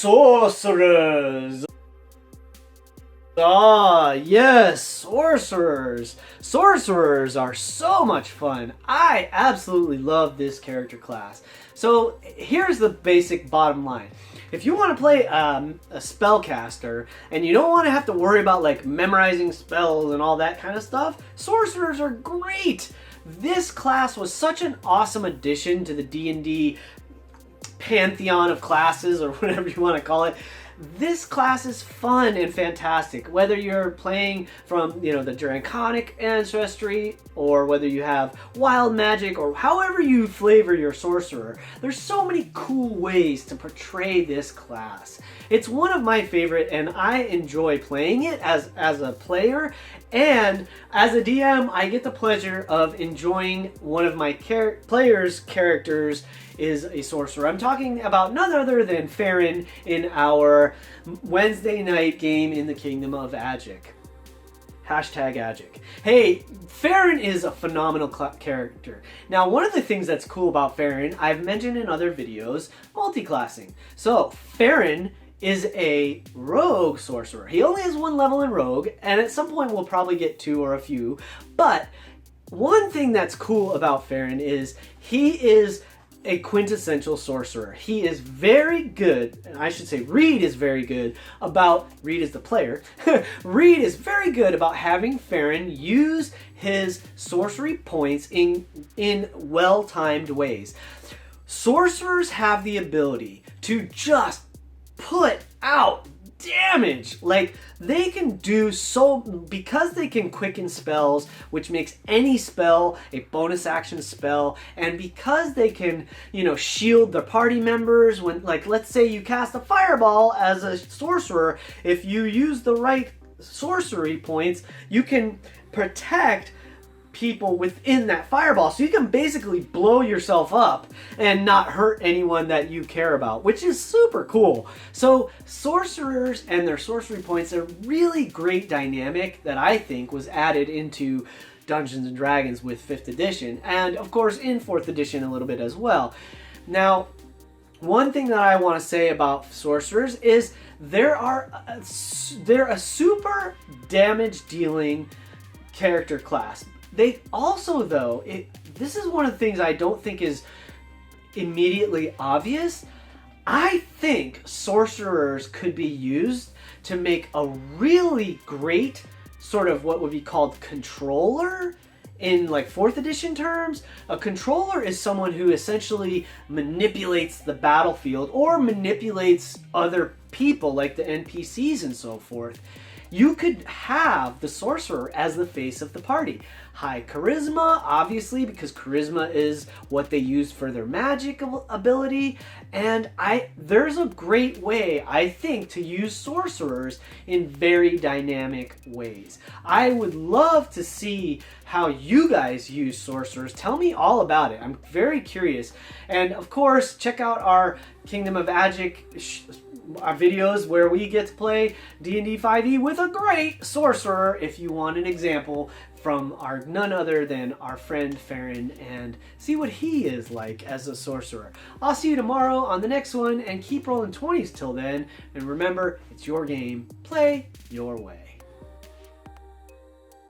Sorcerers! Ah, yes, Sorcerers! Sorcerers are so much fun. I absolutely love this character class. So here's the basic bottom line. If you want to play a spellcaster and you don't want to have to worry about like memorizing spells and all that kind of stuff, Sorcerers are great! This class was such an awesome addition to the D&D pantheon of classes, or whatever you want to call it. This class is fun and fantastic, whether you're playing from, the Draconic ancestry, or whether you have wild magic, or however you flavor your sorcerer. There's so many cool ways to portray this class. It's one of my favorite, and I enjoy playing it as a player, and as a DM, I get the pleasure of enjoying one of my players' characters is a sorcerer. I'm talking about none other than Farron in our Wednesday night game in the Kingdom of Agic. Hashtag Agic. Hey, Farron is a phenomenal character. Now, one of the things that's cool about Farron, I've mentioned in other videos, multi-classing. So, Farron is a rogue sorcerer. He only has 1 level in rogue, and at some point we'll probably get 2 or a few. But one thing that's cool about Farron is he is a quintessential sorcerer. He is very good, and I should say Reed is very good about, Reed is the player, Reed is very good about having Farron use his sorcery points in well-timed ways. Sorcerers have the ability to just put out damage. Like, they can do so, because they can quicken spells, which makes any spell a bonus action spell, and because they can, shield their party members when, like, let's say you cast a fireball as a sorcerer, if you use the right sorcery points, you can protect people within that fireball, so you can basically blow yourself up and not hurt anyone that you care about, which is super cool. So sorcerers and their sorcery points are really great dynamic that I think was added into Dungeons and Dragons with 5th edition, and of course in 4th edition a little bit as well. Now, one thing that I want to say about sorcerers is they're a super damage dealing character class. They also, though, this is one of the things I don't think is immediately obvious. I think sorcerers could be used to make a really great sort of what would be called controller in like 4th edition terms. A controller is someone who essentially manipulates the battlefield or manipulates other people like the NPCs and so forth. You could have the sorcerer as the face of the party. High charisma, obviously, because charisma is what they use for their magic ability. And there's a great way, I think, to use sorcerers in very dynamic ways. I would love to see how you guys use sorcerers. Tell me all about it. I'm very curious. And of course, check out our Kingdom of Agic videos where we get to play D&D 5e with a great sorcerer if you want an example from none other than our friend Farron, and see what he is like as a sorcerer. I'll see you tomorrow on the next one, and keep rolling 20s till then, and remember, it's your game, play your way.